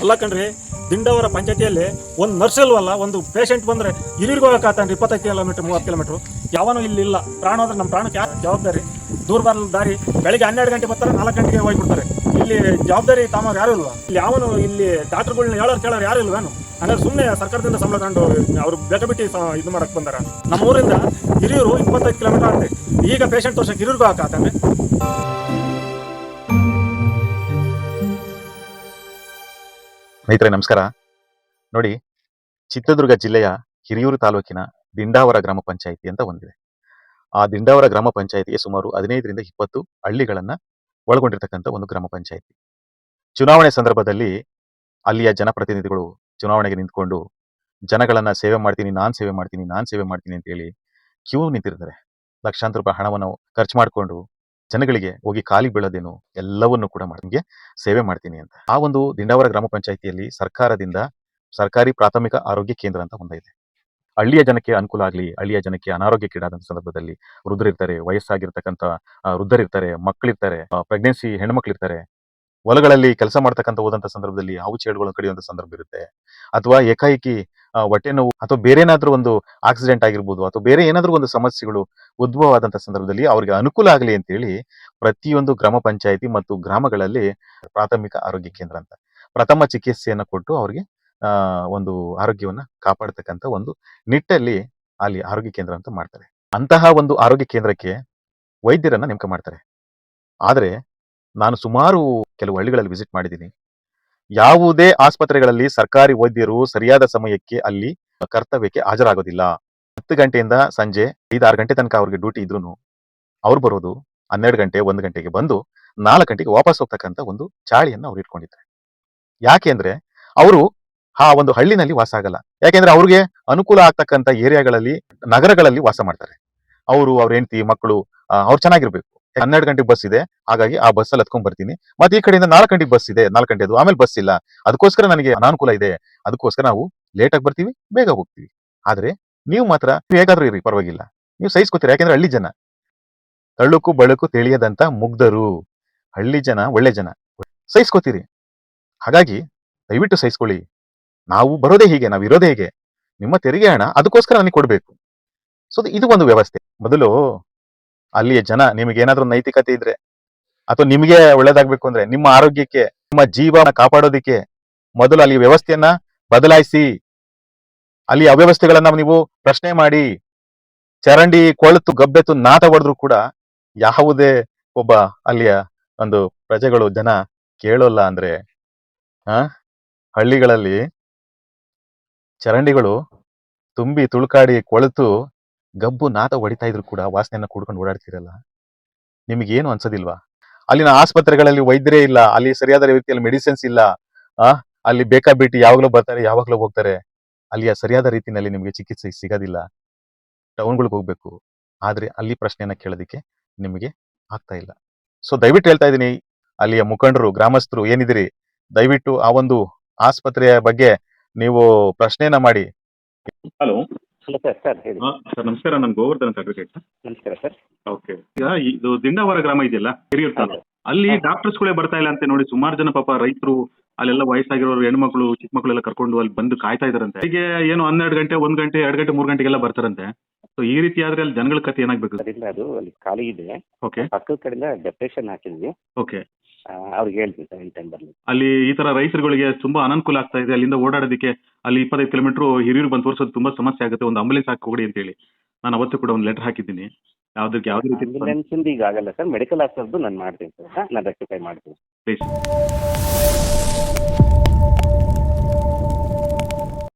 ಅಲ್ಲ ಕಣ್ರಿ, ದಿಂಡವರ ಪಂಚಾಯತಿಯಲ್ಲಿ ಒಂದು ನರ್ಸ್ ಇಲ್ವಲ್ಲ, ಒಂದು ಪೇಷಂಟ್ ಬಂದರೆ ಹಿರಿಯರ್ಗೆ ಹೋಗಕ್ಕಾತನ್ರಿ 25 ಕಿಲೋಮೀಟ್ರ್ 30 ಕಿಲೋಮೀಟ್ರು. ಯಾವನು ಇಲ್ಲಿ ಇಲ್ಲ. ಪ್ರಾಣ ಹೋದ್ರೆ ನಮ್ಮ ಪ್ರಾಣಕ್ಕೆ ಜವಾಬ್ದಾರಿ. ದೂರ ಬರಲ್ ದಾರಿ, ಬೆಳಿಗ್ಗೆ 12 ಗಂಟೆ ಬರ್ತಾರೆ, 4 ಗಂಟೆಗೆ ಹೋಗ್ಬಿಡ್ತಾರೆ. ಇಲ್ಲಿ ಜವಾಬ್ದಾರಿ ತಾಮಾರು ಯಾರು ಇಲ್ವಾ? ಇಲ್ಲಿ ಯಾವನು ಇಲ್ಲಿ ಡಾಕ್ಟರ್ಗಳನ್ನ ಕೇಳೋರು ಯಾರು ಇಲ್ವೇನು? ಅಂದರೆ ಸುಮ್ಮನೆ ಸರ್ಕಾರದಿಂದ ಸಂಬಳ ತಗೊಂಡು ಅವ್ರು ಬೇಕಾಬಿಟ್ಟು ಇದು ಮಾಡಕ್ಕೆ ಬಂದಾರ. ನಮ್ಮ ಊರಿಂದ ಹಿರಿಯೂರು 25 ಕಿಲೋಮೀಟರ್ ಆಗುತ್ತೆ. ಈಗ ಪೇಷಂಟ್ ತೋರ್ಸಕ್ಕೆ ಹಿರಿಯೂರ್ಗೂ ಹಾಕಾತಂದ್ರೆ. ಸ್ನೇಹಿತರೆ ನಮಸ್ಕಾರ. ನೋಡಿ, ಚಿತ್ರದುರ್ಗ ಜಿಲ್ಲೆಯ ಹಿರಿಯೂರು ತಾಲೂಕಿನ ದಿಂಡಾವರ ಗ್ರಾಮ ಪಂಚಾಯಿತಿ ಅಂತ ಒಂದಿದೆ. ಆ ದಿಂಡಾವರ ಗ್ರಾಮ ಪಂಚಾಯಿತಿಗೆ ಸುಮಾರು 15 ರಿಂದ 20 ಹಳ್ಳಿಗಳನ್ನ ಒಳಗೊಂಡಿರ್ತಕ್ಕಂಥ ಒಂದು ಗ್ರಾಮ ಪಂಚಾಯಿತಿ. ಚುನಾವಣೆ ಸಂದರ್ಭದಲ್ಲಿ ಅಲ್ಲಿಯ ಜನಪ್ರತಿನಿಧಿಗಳು ಚುನಾವಣೆಗೆ ನಿಂತ್ಕೊಂಡು ಜನಗಳನ್ನ ಸೇವೆ ಮಾಡ್ತೀನಿ, ನಾನ್ ಸೇವೆ ಮಾಡ್ತೀನಿ ಅಂತ ಹೇಳಿ ಕ್ಯೂ ನಿಂತಿರ್ತಾರೆ. ಲಕ್ಷಾಂತರ ರೂಪಾಯಿ ಹಣವನ್ನು ಖರ್ಚು ಮಾಡಿಕೊಂಡು ಜನಗಳಿಗೆ ಹೋಗಿ ಕಾಲಿಗೆ ಬೀಳೋದೇನು ಎಲ್ಲವನ್ನು ಕೂಡ ನಿಮಗೆ ಸೇವೆ ಮಾಡ್ತೀನಿ ಅಂತ. ಆ ಒಂದು ದಿಂಡಾವರ ಗ್ರಾಮ ಪಂಚಾಯಿತಿಯಲ್ಲಿ ಸರ್ಕಾರದಿಂದ ಸರ್ಕಾರಿ ಪ್ರಾಥಮಿಕ ಆರೋಗ್ಯ ಕೇಂದ್ರ ಅಂತ ಒಂದಿದೆ. ಹಳ್ಳಿಯ ಜನಕ್ಕೆ ಅನುಕೂಲ ಆಗಲಿ, ಹಳ್ಳಿಯ ಜನಕ್ಕೆ ಅನಾರೋಗ್ಯಕ್ಕೀಡಾದಂಥ ಸಂದರ್ಭದಲ್ಲಿ ವೃದ್ಧರಿರ್ತಾರೆ, ವಯಸ್ಸಾಗಿರ್ತಕ್ಕಂಥ ವೃದ್ಧರಿರ್ತಾರೆ, ಮಕ್ಕಳಿರ್ತಾರೆ, ಪ್ರೆಗ್ನೆನ್ಸಿ ಹೆಣ್ಮಕ್ಳಿರ್ತಾರೆ, ಹೊಲಗಳಲ್ಲಿ ಕೆಲಸ ಮಾಡ್ತಕ್ಕಂಥ ಹೋದಂಥ ಸಂದರ್ಭದಲ್ಲಿ ಹಾವು ಚೇಳುಗಳನ್ನು ಕಡಿಯುವಂಥ ಸಂದರ್ಭ ಇರುತ್ತೆ. ಅಥವಾ ಏಕಾಏಕಿ ಹೊಟ್ಟೆ ನೋವು ಅಥವಾ ಬೇರೆ ಏನಾದ್ರೂ ಒಂದು ಆಕ್ಸಿಡೆಂಟ್ ಆಗಿರ್ಬೋದು, ಅಥವಾ ಬೇರೆ ಏನಾದ್ರೂ ಒಂದು ಸಮಸ್ಯೆಗಳು ಉದ್ಭವವಾದಂಥ ಸಂದರ್ಭದಲ್ಲಿ ಅವ್ರಿಗೆ ಅನುಕೂಲ ಆಗಲಿ ಅಂತೇಳಿ ಪ್ರತಿಯೊಂದು ಗ್ರಾಮ ಪಂಚಾಯಿತಿ ಮತ್ತು ಗ್ರಾಮಗಳಲ್ಲಿ ಪ್ರಾಥಮಿಕ ಆರೋಗ್ಯ ಕೇಂದ್ರ ಅಂತ ಪ್ರಥಮ ಚಿಕಿತ್ಸೆಯನ್ನು ಕೊಟ್ಟು ಅವ್ರಿಗೆ ಒಂದು ಆರೋಗ್ಯವನ್ನ ಕಾಪಾಡ್ತಕ್ಕಂಥ ಒಂದು ನಿಟ್ಟಲ್ಲಿ ಅಲ್ಲಿ ಆರೋಗ್ಯ ಕೇಂದ್ರ ಅಂತ ಮಾಡ್ತಾರೆ. ಅಂತಹ ಒಂದು ಆರೋಗ್ಯ ಕೇಂದ್ರಕ್ಕೆ ವೈದ್ಯರನ್ನ ನೇಮಕ ಮಾಡ್ತಾರೆ. ಆದ್ರೆ ನಾನು ಸುಮಾರು ಕೆಲವು ಹಳ್ಳಿಗಳಲ್ಲಿ ವಿಸಿಟ್ ಮಾಡಿದ್ದೀನಿ. ಯಾವುದೇ ಆಸ್ಪತ್ರೆಗಳಲ್ಲಿ ಸರ್ಕಾರಿ ವೈದ್ಯರು ಸರಿಯಾದ ಸಮಯಕ್ಕೆ ಅಲ್ಲಿ ಕರ್ತವ್ಯಕ್ಕೆ ಹಾಜರಾಗೋದಿಲ್ಲ. 10 ಗಂಟೆಯಿಂದ ಸಂಜೆ 5-6 ಗಂಟೆ ತನಕ ಅವ್ರಿಗೆ ಡ್ಯೂಟಿ ಇದ್ರು ಅವ್ರು ಬರೋದು 12 ಗಂಟೆ 1 ಗಂಟೆಗೆ ಬಂದು 4 ಗಂಟೆಗೆ ವಾಪಸ್ ಹೋಗ್ತಕ್ಕಂಥ ಒಂದು ಚಾಳಿಯನ್ನು ಅವ್ರು ಇಟ್ಕೊಂಡಿದ್ದಾರೆ. ಯಾಕೆಂದ್ರೆ ಅವರು ಆ ಒಂದು ಹಳ್ಳಿನಲ್ಲಿ ವಾಸ ಆಗಲ್ಲ. ಯಾಕೆಂದ್ರೆ ಅವ್ರಿಗೆ ಅನುಕೂಲ ಆಗ್ತಕ್ಕಂಥ ಏರಿಯಾಗಳಲ್ಲಿ, ನಗರಗಳಲ್ಲಿ ವಾಸ ಮಾಡ್ತಾರೆ. ಅವ್ರ ಹೆಂಡತಿ ಮಕ್ಕಳು ಅವ್ರು ಚೆನ್ನಾಗಿರ್ಬೇಕು. 12 ಗಂಟೆಗೆ ಬಸ್ ಇದೆ, ಹಾಗಾಗಿ ಆ ಬಸ್ಸಲ್ಲಿ ಹತ್ಕೊಂಡ್ ಬರ್ತೀನಿ. ಮತ್ತೆ ಈ ಕಡೆಯಿಂದ 4 ಗಂಟೆಗೆ ಬಸ್ ಇದೆ, 4 ಗಂಟೆದು ಆಮೇಲೆ ಬಸ್ ಇಲ್ಲ, ಅದಕ್ಕೋಸ್ಕರ ನನಗೆ ಅನಾನುಕೂಲ ಇದೆ, ಅದಕ್ಕೋಸ್ಕರ ನಾವು ಲೇಟ್ ಆಗಿ ಬರ್ತೀವಿ, ಬೇಗ ಹೋಗ್ತೀವಿ. ಆದ್ರೆ ನೀವು ಮಾತ್ರ ಹೇಗಾದ್ರೂ ಇರಿ, ಪರವಾಗಿಲ್ಲ, ನೀವು ಸಹಿಸ್ಕೋತೀರಿ. ಯಾಕೆಂದ್ರೆ ಹಳ್ಳಿ ಜನ ತಳ್ಳುಕು ಬಳುಕು ತಿಳಿಯದಂತ ಮುಗ್ಧರು. ಹಳ್ಳಿ ಜನ ಒಳ್ಳೆ ಜನ, ಸಹಿಸ್ಕೋತೀರಿ. ಹಾಗಾಗಿ ದಯವಿಟ್ಟು ಸಹಿಸ್ಕೊಳ್ಳಿ. ನಾವು ಬರೋದೇ ಹೀಗೆ, ನಾವು ಇರೋದೇ ಹೇಗೆ, ನಿಮ್ಮ ತೆರಿಗೆ ಹಣ ಅದಕ್ಕೋಸ್ಕರ ನನಗೆ ಕೊಡ್ಬೇಕು. ಸೊ ಇದು ಒಂದು ವ್ಯವಸ್ಥೆ. ಮೊದಲು ಅಲ್ಲಿಯ ಜನ ನಿಮಗೆ ಏನಾದ್ರೂ ನೈತಿಕತೆ ಇದ್ರೆ ಅಥವಾ ನಿಮಗೆ ಒಳ್ಳೇದಾಗ್ಬೇಕು ಅಂದ್ರೆ, ನಿಮ್ಮ ಆರೋಗ್ಯಕ್ಕೆ, ನಿಮ್ಮ ಜೀವನ ಕಾಪಾಡೋದಿಕ್ಕೆ ಮೊದಲು ಅಲ್ಲಿ ವ್ಯವಸ್ಥೆಯನ್ನ ಬದಲಾಯಿಸಿ. ಅಲ್ಲಿ ಅವ್ಯವಸ್ಥೆಗಳನ್ನ ನೀವು ಪ್ರಶ್ನೆ ಮಾಡಿ. ಚರಂಡಿ ಕೊಳತು ಗಬ್ಬೆತ್ತು ನಾತ ಹೊಡೆದ್ರು ಕೂಡ ಯಾವುದೇ ಒಬ್ಬ ಅಲ್ಲಿಯ ಒಂದು ಪ್ರಜೆಗಳು ಜನ ಕೇಳೋಲ್ಲ ಅಂದ್ರೆ, ಹಳ್ಳಿಗಳಲ್ಲಿ ಚರಂಡಿಗಳು ತುಂಬಿ ತುಳುಕಾಡಿ ಕೊಳೆತು ಗಬ್ಬು ನಾತ ಹೊಡಿತಾ ಇದ್ರು ಕೂಡ ವಾಸನೆಯನ್ನ ಕೂಡ್ಕೊಂಡು ಓಡಾಡ್ತಿರಲ್ಲ, ನಿಮಗೇನು ಅನ್ಸೋದಿಲ್ವಾ? ಅಲ್ಲಿನ ಆಸ್ಪತ್ರೆಗಳಲ್ಲಿ ವೈದ್ಯರೇ ಇಲ್ಲ, ಅಲ್ಲಿ ಸರಿಯಾದ ರೀತಿಯಲ್ಲಿ ಮೆಡಿಸಿನ್ಸ್ ಇಲ್ಲ. ಅಲ್ಲಿ ಬೇಕಾಬಿಟ್ಟು ಯಾವಾಗ್ಲೂ ಬರ್ತಾರೆ, ಯಾವಾಗ್ಲೂ ಹೋಗ್ತಾರೆ. ಅಲ್ಲಿಯ ಸರಿಯಾದ ರೀತಿಯಲ್ಲಿ ನಿಮಗೆ ಚಿಕಿತ್ಸೆ ಸಿಗೋದಿಲ್ಲ. ಟೌನ್ಗಳಿಗೆ ಹೋಗ್ಬೇಕು, ಆದ್ರೆ ಅಲ್ಲಿ ಪ್ರಶ್ನೆಯನ್ನ ಕೇಳೋದಿಕ್ಕೆ ನಿಮಗೆ ಆಗ್ತಾ ಇಲ್ಲ. ಸೊ ದಯವಿಟ್ಟು ಹೇಳ್ತಾ ಇದ್ದೀನಿ, ಅಲ್ಲಿಯ ಮುಖಂಡರು, ಗ್ರಾಮಸ್ಥರು ಏನಿದಿರಿ, ದಯವಿಟ್ಟು ಆ ಒಂದು ಆಸ್ಪತ್ರೆಯ ಬಗ್ಗೆ ನೀವು ಪ್ರಶ್ನೆಯನ್ನ ಮಾಡಿ. ಹಲೋ ಹಲೋ ಸರ್ ಹೇಳಿ. ಸರ್ ನಮಸ್ಕಾರ, ನಾನು ಗೋವರ್ಧನ್ ಅಂತ ಅಡ್ವೊಕೇಟ್. ನಮಸ್ಕಾರ ಸರ್. ಓಕೆ, ಈಗ ಇದು ದಿಂಡಾವರ ಗ್ರಾಮ ಇದೆಯಲ್ಲ, ಹಿರಿಯೂರು ತಾಲೂಕು, ಅಲ್ಲಿ ಡಾಕ್ಟರ್ಸ್ಗಳೇ ಬರ್ತಾ ಇಲ್ಲ ಅಂತ ನೋಡಿ. ಸುಮಾರು ಜನ ಪಾಪ ರೈತರು ಅಲ್ಲೆಲ್ಲ ವಯಸ್ಸಾಗಿರೋರು, ಹೆಣ್ಮಕ್ಳು, ಚಿಕ್ಕ ಮಕ್ಕಳೆಲ್ಲ ಕರ್ಕೊಂಡು ಅಲ್ಲಿ ಬಂದು ಕಾಯ್ತಾ ಇದಾರಂತೆ. ಹೀಗೆ ಏನು 12 ಗಂಟೆ 1 ಗಂಟೆ 2 ಗಂಟೆ 3 ಗಂಟೆಗೆಲ್ಲ ಬರ್ತಾರಂತೆ. ಸೊ ಈ ರೀತಿ ಆದ್ರೆ ಅಲ್ಲಿ ಜನಗಳ ಕತೆ ಏನಾಗ್ಬೇಕು? ಇಲ್ಲ, ಅದು ಅಲ್ಲಿ ಖಾಲಿ ಇದೆ. ಓಕೆ, ಪಕ್ಕದ ಕಡೆಯಿಂದ ಡೆಪ್ರೇಷನ್ ಹಾಕಿದ್ವಿ. ಓಕೆ, ಅವ್ರಿಗೆ ಹೇಳ್ತೀವಿ ಸರ್, ಈ ಟೈಮ್ ಬರಲಿ. ಅಲ್ಲಿ ಈ ತರ ರೈತರುಗಳಿಗೆ ತುಂಬಾ ಅನಾನುಕೂಲ ಆಗ್ತಾ ಇದೆ. ಅಲ್ಲಿಂದ ಓಡಾಡೋದಕ್ಕೆ ಅಲ್ಲಿ 25 ಕಿಲೋಮೀಟರ್ ಹಿರಿಯೂರು ಬಂದು ತೋರಿಸೋದು ತುಂಬಾ ಸಮಸ್ಯೆ ಆಗುತ್ತೆ. ಒಂದು ಆಂಬುಲೆನ್ಸ್ ಹಾಕಿ ಕೊಡಿ ಅಂತ ಹೇಳಿ ನಾನು ಅವತ್ತು ಕೂಡ ಒಂದು ಲೆಟರ್ ಹಾಕಿದ್ದೀನಿ. ಯಾವ್ದು ರೀತಿ ಆಂಬುಲೆನ್ಸ್ ಈಗ ಆಗಲ್ಲ ಸರ್, ಮೆಡಿಕಲ್ ಆಫೀಸರ್ದು ನಾನು ಮಾಡ್ತೀನಿ ಸರ್. ನಾನು ರೆಕ್ಟಿಫೈ ಮಾಡ್ತೀನಿ ಪ್ಲೀಸ್.